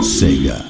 Sega.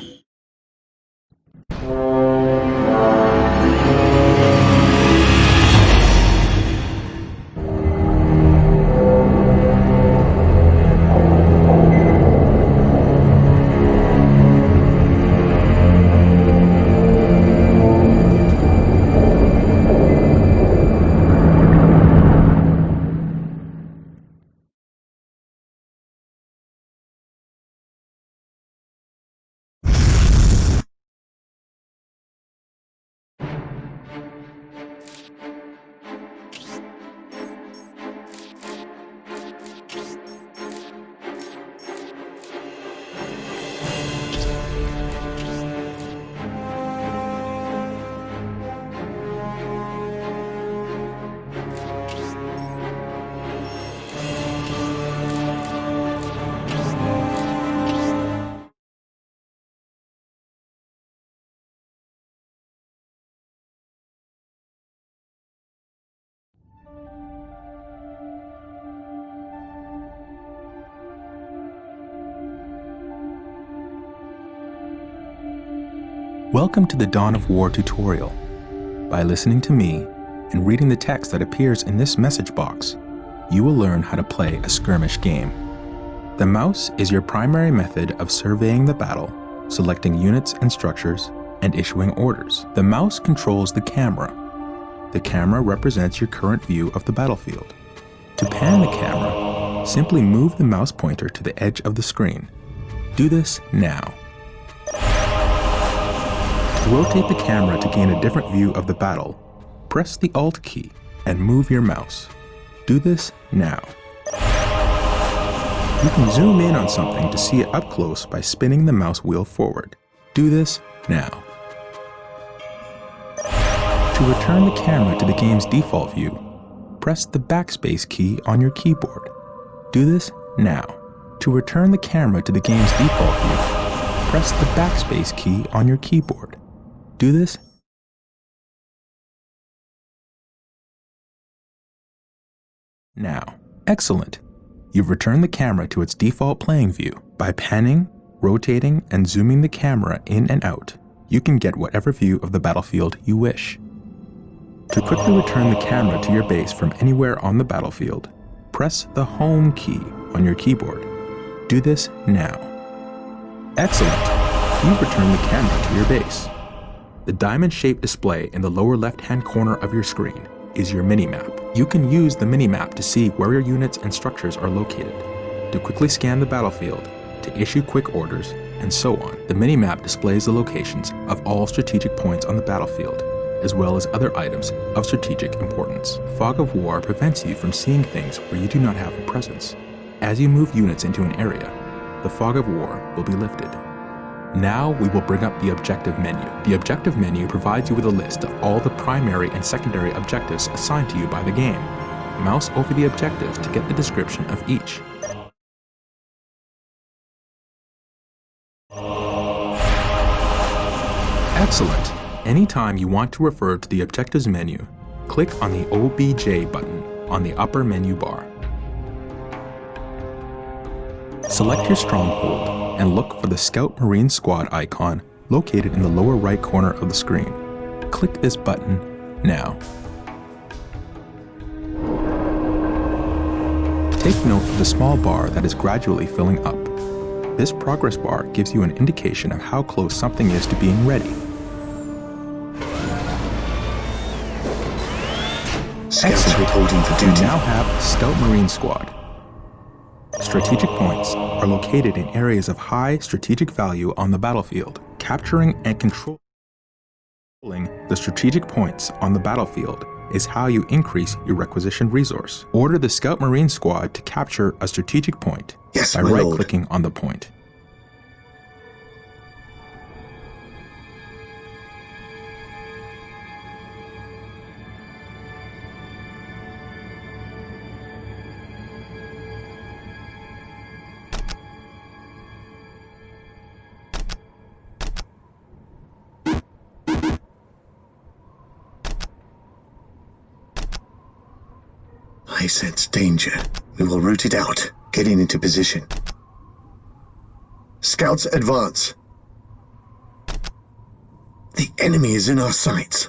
Welcome to the Dawn of War tutorial. By listening to me and reading the text that appears in this message box, you will learn how to play a skirmish game. The mouse is your primary method of surveying the battle, selecting units and structures, and issuing orders. The mouse controls the camera. The camera represents your current view of the battlefield. To pan the camera, simply move the mouse pointer to the edge of the screen. Do this now. To rotate the camera to gain a different view of the battle, press the Alt key and move your mouse. Do this now. You can zoom in on something to see it up close by spinning the mouse wheel forward. Do this now. To return the camera to the game's default view, press the backspace key on your keyboard. Do this now. To return the camera to the game's default view, press the backspace key on your keyboard. Do this now. Excellent. You've returned the camera to its default playing view. By panning, rotating, and zooming the camera in and out, you can get whatever view of the battlefield you wish. To quickly return the camera to your base from anywhere on the battlefield, press the Home key on your keyboard. Do this now. Excellent. You've returned the camera to your base. The diamond-shaped display in the lower left-hand corner of your screen is your minimap. You can use the minimap to see where your units and structures are located, to quickly scan the battlefield, to issue quick orders, and so on. The minimap displays the locations of all strategic points on the battlefield, as well as other items of strategic importance. Fog of War prevents you from seeing things where you do not have a presence. As you move units into an area, the Fog of War will be lifted. Now we will bring up the objective menu. The objective menu provides you with a list of all the primary and secondary objectives assigned to you by the game. Mouse over the objectives to get the description of each. Excellent. Anytime you want to refer to the objectives menu, click on the OBJ button on the upper menu bar. Select your stronghold and look for the Scout Marine Squad icon located in the lower right corner of the screen. Click this button now. Take note of the small bar that is gradually filling up. This progress bar gives you an indication of how close something is to being ready. Scouts reporting for duty. You now have Scout Marine Squad. Strategic points are located in areas of high strategic value on the battlefield. Capturing and controlling the strategic points on the battlefield is how you increase your requisitioned resource. Order the Scout Marine Squad to capture a strategic point by right-clicking on the point. I sense danger. We will root it out, getting into position. Scouts advance. Enemy is in our sights.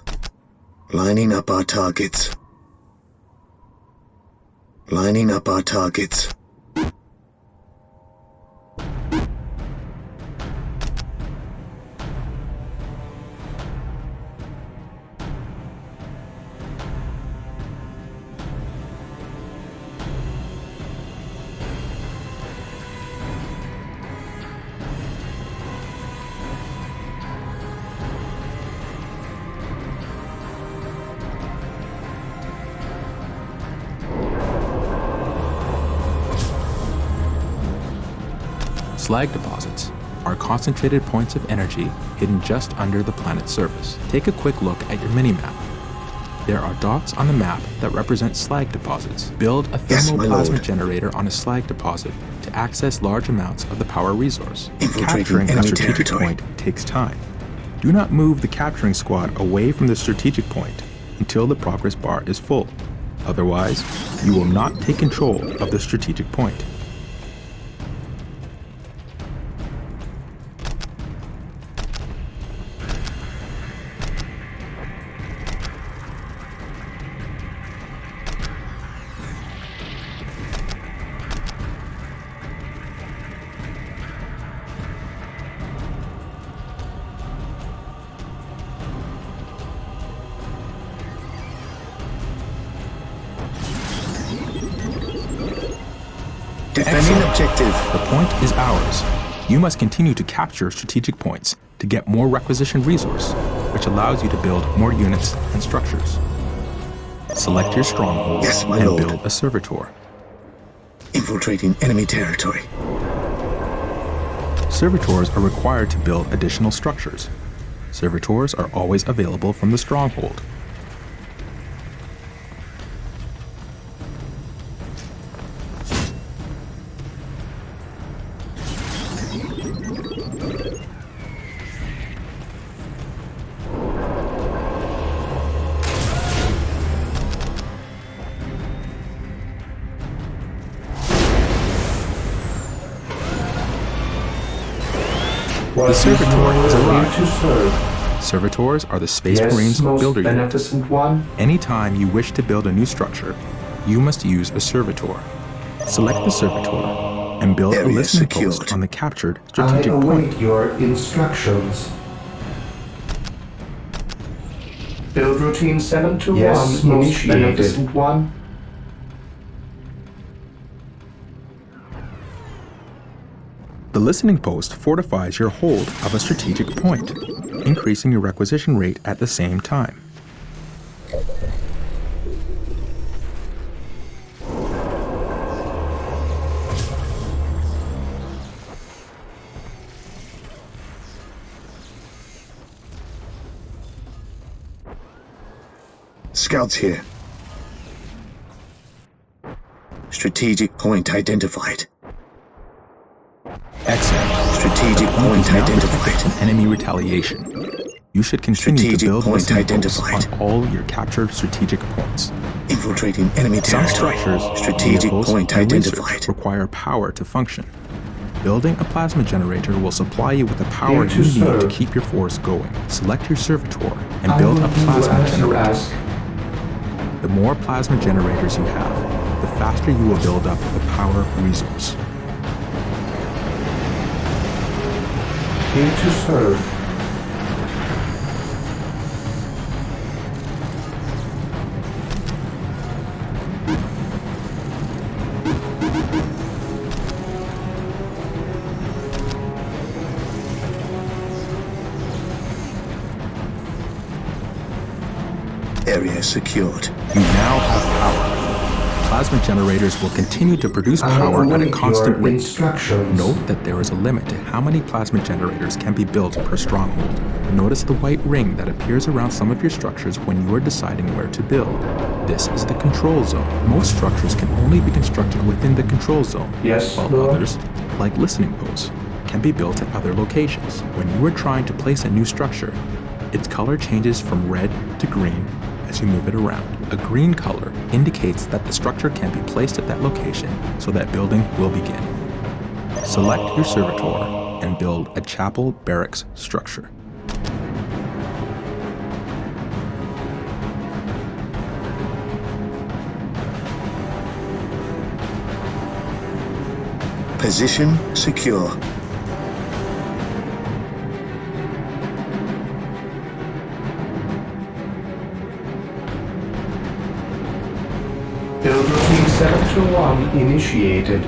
Lining up our targets. Lining up our targets. Slag deposits are concentrated points of energy hidden just under the planet's surface. Take a quick look at your mini-map. There are dots on the map that represent slag deposits. Build a Yes, my thermoplasma lord. generator on a slag deposit to access large amounts of the power resource. Infiltrating Capturing a enemy strategic territory. point takes time. Do not move the capturing squad away from the strategic point until the progress bar is full. Otherwise, you will not take control of the strategic point. Defending objective. The point is ours. You must continue to capture strategic points to get more requisitioned resource, which allows you to build more units and structures. Select your strongholds Yes, my and lord. build a servitor. Infiltrating enemy territory. Servitors are required to build additional structures. Servitors are always available from the stronghold. The servitor has arrived. Servitors are the Space Marines builder unit. Anytime you wish to build a new structure, you must use a servitor. Select the servitor and build a Area listening secured. post on the captured I strategic point. await your instructions. Build routine 721 Yes, most initiated. beneficent one. The listening post fortifies your hold of a strategic point, increasing your requisition rate at the same time. Scouts here. Strategic point identified. Excellent. Strategic The point is now protected identified. from enemy retaliation. You should continue to Strategic build point listening posts identified. on all your captured strategic points. Infiltrating enemy Some territory. structures, Strategic vehicles, point and research identified. require power to function. Building a plasma generator will supply you with the power Here to you need to serve. keep your force going. Select your servitor and I build will a do plasma as you generator. ask. The more plasma generators you have, the faster you will build up the power resource. Here to serve. Area secured. You now have power. Plasma generators will continue to produce I power at a await constant your rate. instructions. Note that there is a limit to how many plasma generators can be built per stronghold. Notice the white ring that appears around some of your structures when you are deciding where to build. This is the control zone. Most structures can only be constructed within the control zone, Yes, while Lord. others, like listening posts, can be built at other locations. When you are trying to place a new structure, its color changes from red to green as you move it around. A green color indicates that the structure can be placed at that location so that building will begin. Select your servitor and build a chapel barracks structure. Position secure. Build routine 721 initiated.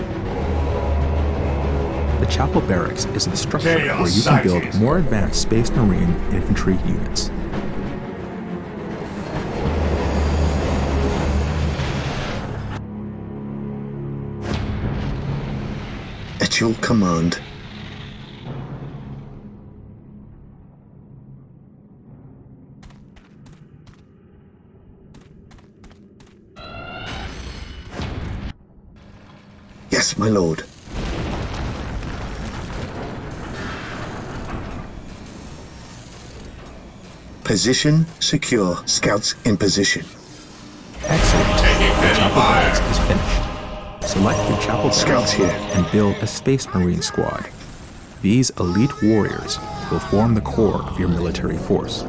The chapel barracks is the structure Chaos where you can build sighted. more advanced Space Marine infantry units. At your command. Yes, my lord. Position secure. Scouts in position. Excellent. The chapel barracks is finished. Select your chapel Scouts barracks here. and build a Space Marine squad. These elite warriors will form the core of your military force.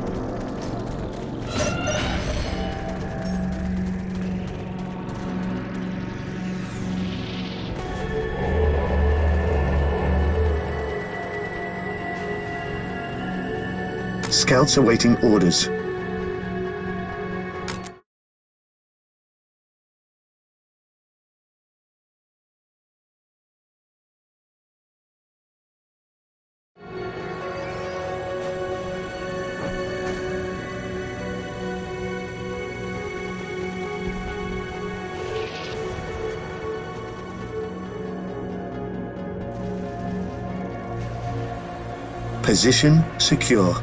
Scouts awaiting orders. Position secure.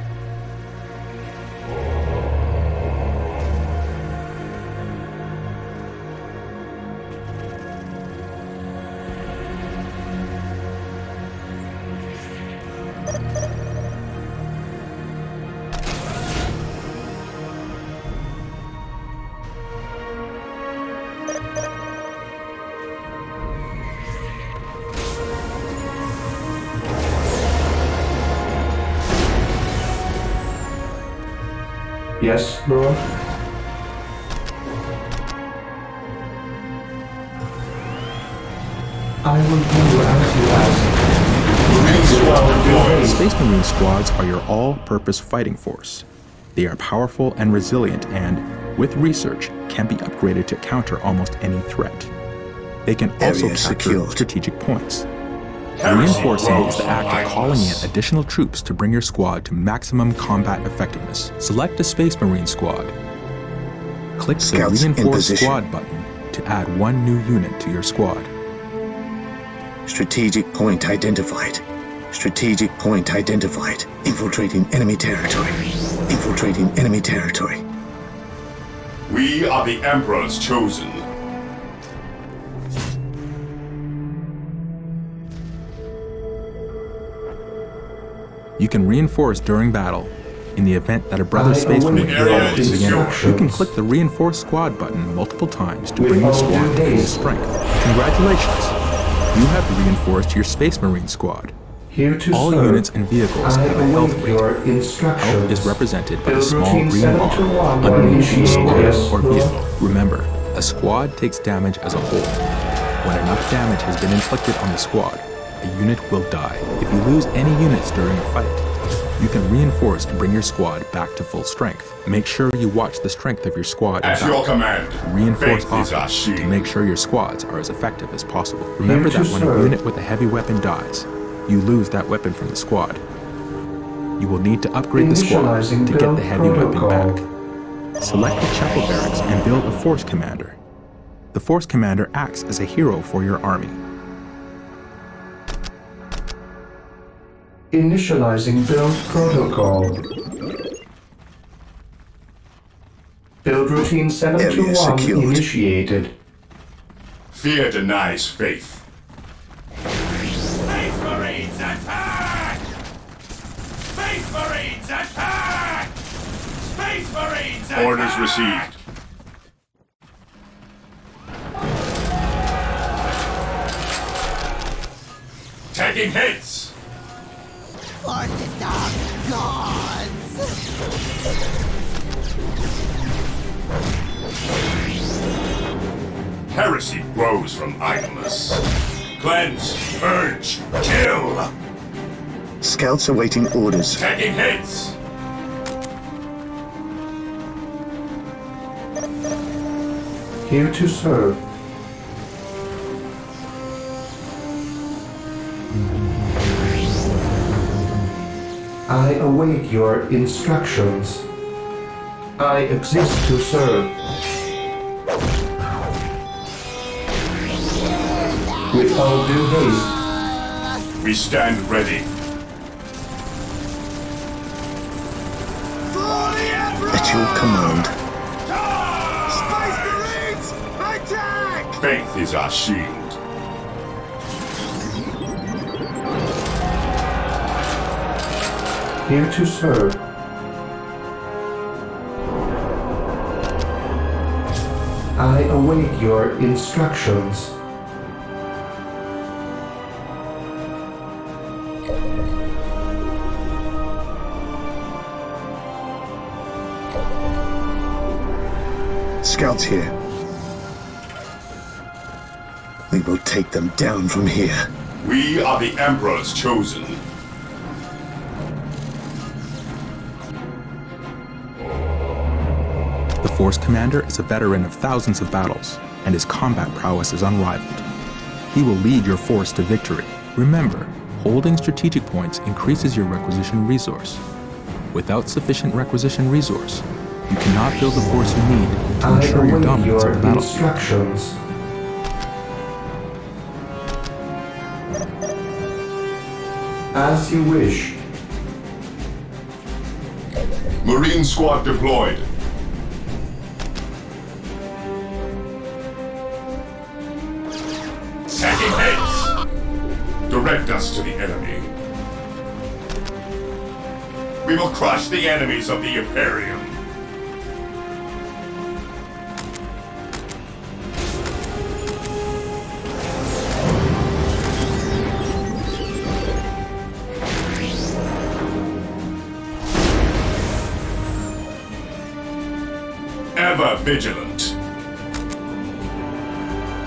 Yes, Lord? I will do as you ask. Space Marine squads are your all-purpose fighting force. They are powerful and resilient and, with research, can be upgraded to counter almost any threat. They can also Area capture secured. strategic points. Heresy Reinforcing grows is the from act of calling in idleness. additional troops to bring your squad to maximum combat effectiveness. Select a Space Marine squad. Click the Scouts in Reinforce position. Squad button to add one new unit to your squad. Strategic point identified. Strategic point identified. Infiltrating enemy territory. Infiltrating enemy territory. We are the Emperor's chosen. You can reinforce during battle. In the event that a brother I Space await Marine your falls again, you can instructions. click the Reinforce Squad button multiple times to With bring the all squad due to full haste. strength. Congratulations! You have reinforced your Space Marine squad. Here to All serve. units and vehicles I have a health await rate. your instructions. Health is represented by a Build small routine green bar 721 underneath each initiated. squad Yes, or Lord. vehicle. Remember, a squad takes damage as a whole. When enough damage has been inflicted on the squad, a unit will die. If you lose any units during a fight, you can reinforce to bring your squad back to full strength. Make sure you watch the strength of your squad in At your battle. command. Reinforce Faith is our often shield. to make sure your squads are as effective as possible. Remember Here to that when a serve. unit with a heavy weapon dies, you lose that weapon from the squad. You will need to upgrade the squad Initializing to get build the heavy weapon protocol. back. Select the chapel barracks and build a force commander. The force commander acts as a hero for your army. Initializing build protocol. Build routine 721 secured. initiated. Fear denies faith. Space Marines attack! Space Marines attack! Space Marines attack! Orders received. Taking hits. For the dark gods! Heresy grows from idleness. Cleanse, purge, kill! Scouts awaiting orders. Taking hits! Here to serve. I await your instructions. I exist to serve. With all due haste, We stand ready. For the Emperor! At your command. Space Marines, attack! Faith is our shield. here to serve. I await your instructions. Scouts here. We will take them down from here. We are the Emperor's chosen. The Force Commander is a veteran of thousands of battles, and his combat prowess is unrivaled. He will lead your force to victory. Remember, holding strategic points increases your requisition resource. Without sufficient requisition resource, you cannot build the force you need to I ensure your await dominance your of the battlefield. instructions. As you wish. Marine squad deployed. Taking hits. Direct us to the enemy. We will crush the enemies of the Imperium. Ever vigilant.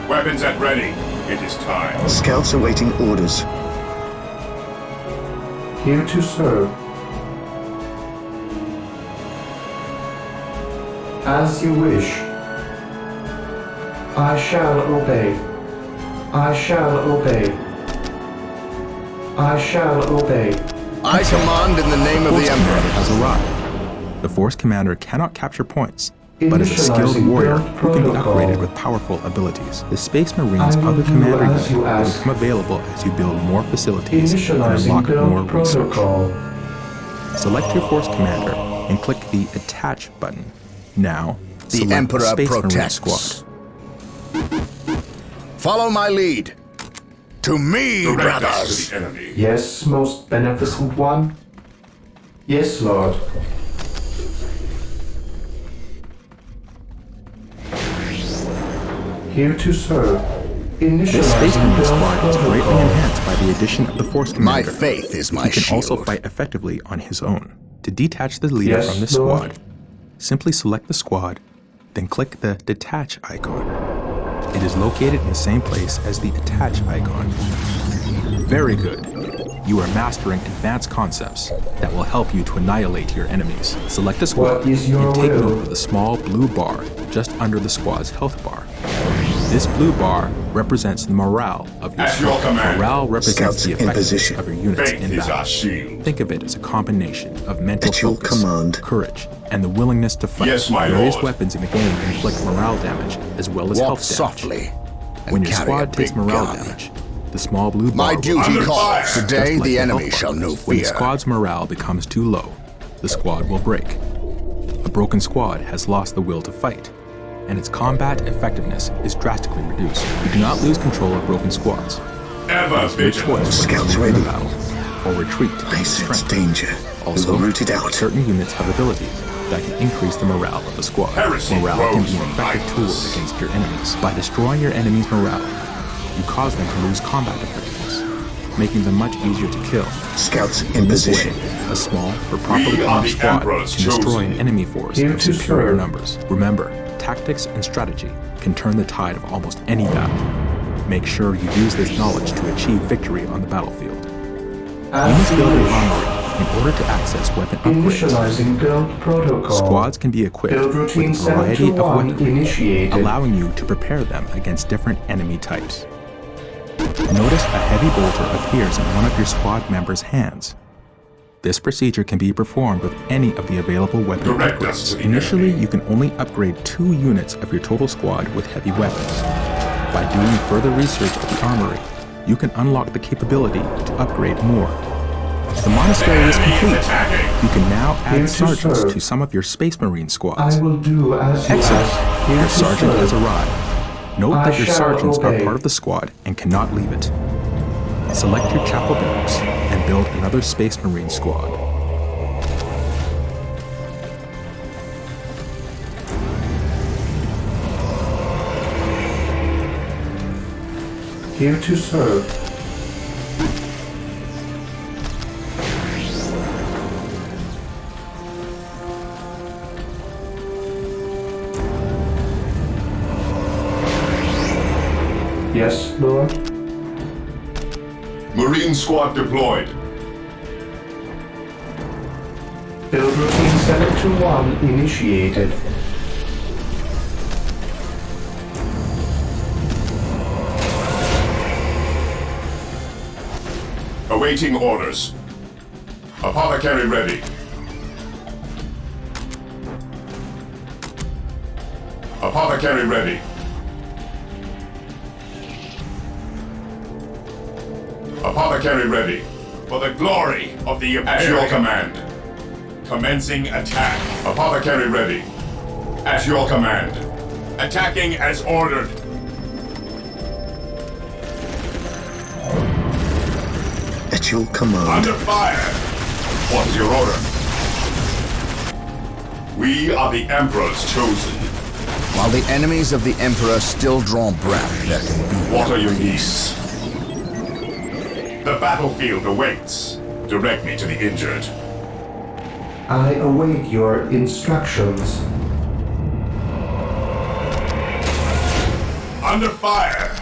Weapons at ready. It is time. Scouts awaiting orders. Here to serve. As you wish. I shall obey. I shall obey. I shall obey. I command in the name of Force the Commander Emperor. has arrived. The Force Commander cannot capture points, but is a skilled Initializing warrior build who can be protocol. upgraded with powerful abilities. The Space Marine's I will other do commander as unit you will ask. become available as you build more facilities and Initializing unlock more build research. protocol. Select your Force Commander and click the Attach button. Now, The select Emperor Space Marine protects. Squad. Follow my lead. To me, Direct us brothers. to the enemy. Yes, most beneficent one. Yes, Lord. Here to serve. This Space Initializing Marine build Squad is greatly protocol. enhanced by the addition of the Force My Commander. faith is my He can shield. also fight effectively on his own. To detach the leader Yes, from this Lord. squad, simply select the squad, then click the Detach icon. It is located in the same place as the Attach icon. Very good. You are mastering advanced concepts that will help you to annihilate your enemies. Select a squad What is your and take will? note of the small blue bar just under the squad's health bar. This blue bar represents the morale of your At your squad. command. Morale represents Scouts the in effectiveness position. of your units Faith in is battle. our shield. Think of it as a combination of mental At your focus, command. courage, and the willingness to fight. Yes, my Various lord. weapons in the game inflict morale damage as well as Walk health damage. softly and When your carry a squad takes big morale gun. damage, the small blue bar My will duty Under calls. fire. Today just like the health enemy bar shall know does. When the fear. squad's morale becomes too low, the squad will break. A broken squad has lost the will to fight, and its combat effectiveness is drastically reduced. You do not lose control of broken squads. Ever Your vigilant. choice Scouts whether to win the ready. battle or retreat to I gain sense strength. danger. Also, we will root it out. certain units have abilities that can increase the morale of the squad. Heresy Morale can grows be an from effective tool idleness. against your enemies. By destroying your enemy's morale, you cause them to lose combat effectiveness, making them much easier to kill. Scouts in This way, position. a small but properly We are armed the squad Emperor's can destroy chosen. an enemy force Here of to superior serve. numbers. Remember, tactics and strategy can turn the tide of almost any battle. Make sure you use this knowledge to achieve victory on the battlefield. You must build an armory in order to access weapon upgrades. Initializing build protocol. Squads can be equipped Build with routine a variety of 721 weaponry, initiated. allowing you to prepare them against different enemy types. Notice a heavy bolter appears in one of your squad members' hands. This procedure can be performed with any of the available weapon Direct us upgrades. to the Initially, enemy. you can only upgrade 2 units of your total squad with heavy weapons. By doing further research of the armory, you can unlock the capability to upgrade more. The monastery is complete. You can now Here add to sergeants serve. to some of your Space Marine squads. I will do as you Excellent. ask. Here Your to sergeant has serve. arrived. Note I that your shall sergeants are obey. part of the squad and cannot leave it. Select your chapel barracks and build another Space Marine squad. Here to serve. Yes, Lord. Marine squad deployed. Build routine 721 initiated. Awaiting orders. Apothecary ready. Apothecary ready. Apothecary ready. For the glory of the At your command. Commencing attack. Apothecary ready. At your command. Attacking as ordered. At your command. Under fire! What is your order? We are the Emperor's chosen. While the enemies of the Emperor still draw breath, there can be What are your peace. needs? The battlefield awaits. Direct me to the injured. I await your instructions. Under fire!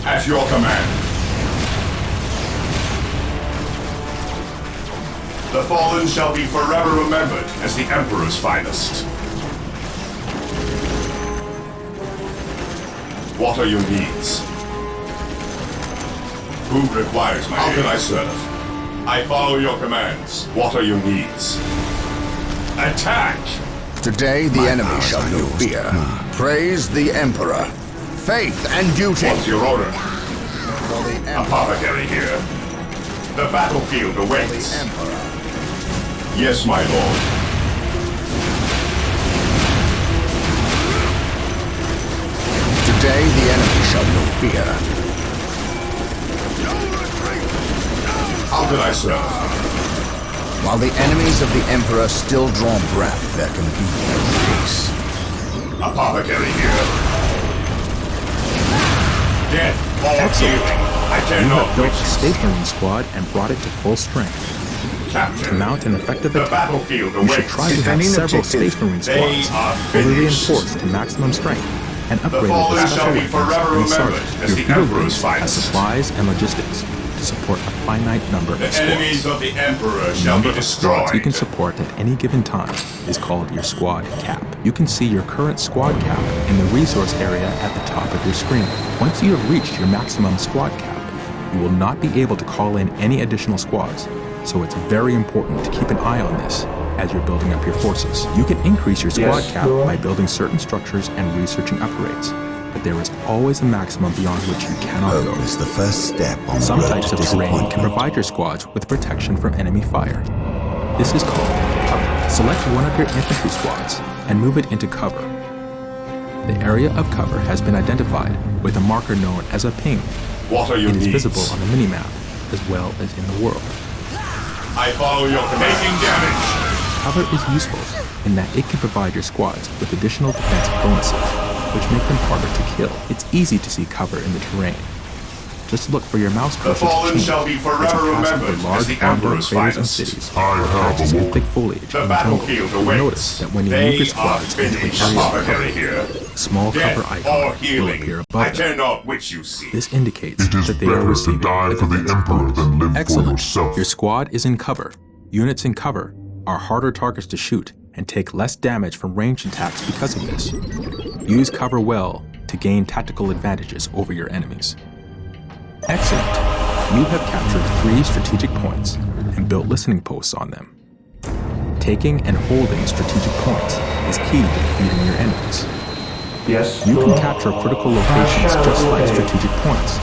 At your command. The fallen shall be forever remembered as the Emperor's finest. What are your needs? Who requires my How can I serve? I follow your commands. What are your needs? Attack! Today the enemy shall know fear. Praise the Emperor. Faith and duty. What's your order? For the Emperor. Apothecary here. The battlefield The awaits. Emperor. Yes, my lord. Today the enemy shall know fear. How can I serve? While the enemies of the Emperor still draw breath, there can be no peace. Apothecary here. Death or Excellent. healing. I You cannot have built a witness. Space Marine squad and brought it to full strength. Captain, To mount an effective the attack, battlefield you should awaits. try to have Defending several objective. Space Marine They squads, are fully finished. reinforced to maximum strength, and The upgraded fallen with shall special be weapons forever and remembered sergeants. as Your the field Emperor's units have finest. supplies and logistics to support a finite number The of squads. enemies of the Emperor The shall number be of squads you can destroyed. support at any given time is called your squad cap. You can see your current squad cap in the resource area at the top of your screen. Once you have reached your maximum squad cap, you will not be able to call in any additional squads, so it's very important to keep an eye on this as you're building up your forces. You can increase your squad Yes, cap Lord. by building certain structures and researching upgrades, but there is always a maximum beyond which you cannot go. Is the first step on Some the road types to of terrain can disappointment. provide your squads with protection from enemy fire. This is called cover. Select one of your infantry squads and move it into cover. The area of cover has been identified with a marker known as a ping. What are your It is needs? visible on the minimap as well as in the world. I follow your command. Taking damage. Cover is useful in that it can provide your squads with additional defensive bonuses, which make them harder to kill. It's easy to see cover in the terrain. Just look for your mouse cursor to fallen change shall be as forever it passes remembered over large as the farmland Emperor's craters and finest. cities. I have Patches in awoken. thick foliage The in the jungle. battlefield You'll awaits. notice that when you move They your are squads into an finished. area of cover, Apothecary here. a small Death cover or icon will healing. appear I above them. care not which you see. This indicates It is that they are better to receiving die a for the defensive Emperor bonus. than live for Excellent. yourself. Your squad is in cover. Units in cover are harder targets to shoot and take less damage from ranged attacks because of this. Use cover well to gain tactical advantages over your enemies. Excellent. You have captured 3 strategic points and built listening posts on them. Taking and holding strategic points is key to defeating your enemies. Yes, You can Lord. capture critical locations just like strategic points.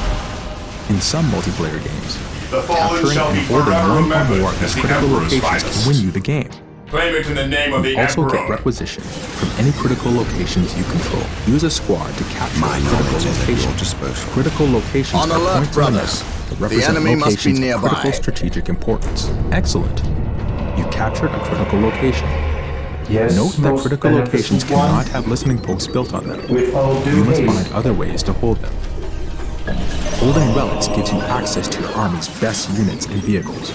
In some multiplayer games, The fallen capturing shall be and holding forever one or remembered more of as these the critical Emperor's locations finest. can win you the game. Claim it in the name of the Also Emperor. get requisition from any critical locations you control. Use a squad to capture My a critical knowledge is at your location. disposal. Critical locations On are alert, points on the brothers. map that The represent enemy must be locations of nearby. critical strategic importance. Excellent. You captured a critical location. Yes, Note that most critical locations beneficent one. cannot have listening posts built on them. With all due You must haste. find other ways to hold them. Holding relics gives you access to your army's best units and vehicles.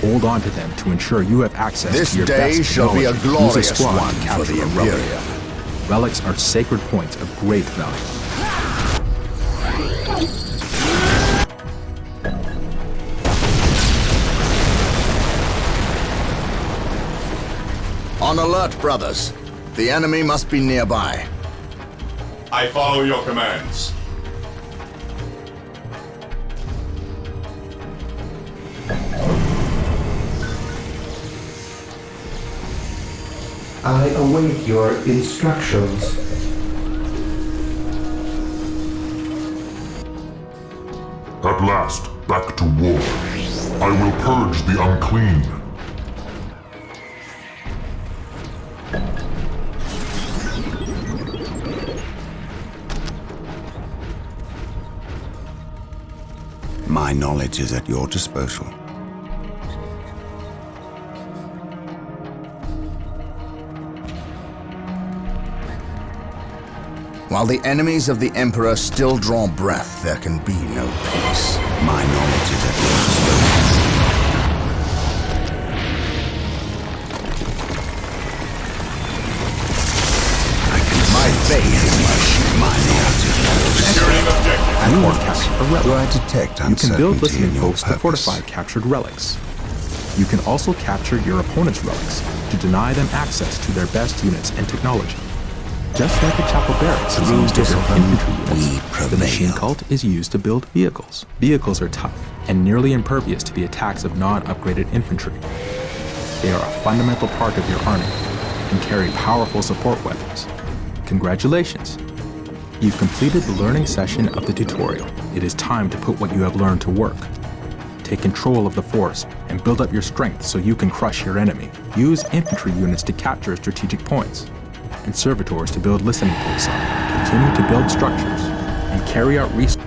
Hold on to them to ensure you have access This to your day best shall be a technology. Use glorious squad one to for capture the a relic. Imperium. Relics are sacred points of great value. On alert, brothers. The enemy must be nearby. I follow your commands. I await your instructions. At last, back to war. I will purge the unclean. My knowledge is at your disposal. While the enemies of the Emperor still draw breath, there can be no peace. My knowledge is at your disposal. My faith is my knowledge is at your Securing objective. You want capture a relic. Do I detect You can build uncertainty listening in your posts to purpose? fortify captured relics. You can also capture your opponent's relics to deny them access to their best units and technology. Just like the chapel barracks is Through used to build discipline, infantry we units, the machine prevail. cult is used to build vehicles. Vehicles are tough and nearly impervious to the attacks of non-upgraded infantry. They are a fundamental part of your army and carry powerful support weapons. Congratulations! You've completed the learning session of the tutorial. It is time to put what you have learned to work. Take control of the force and build up your strength so you can crush your enemy. Use infantry units to capture strategic points and servitors to build listening posts on. Continue to build structures and carry out resources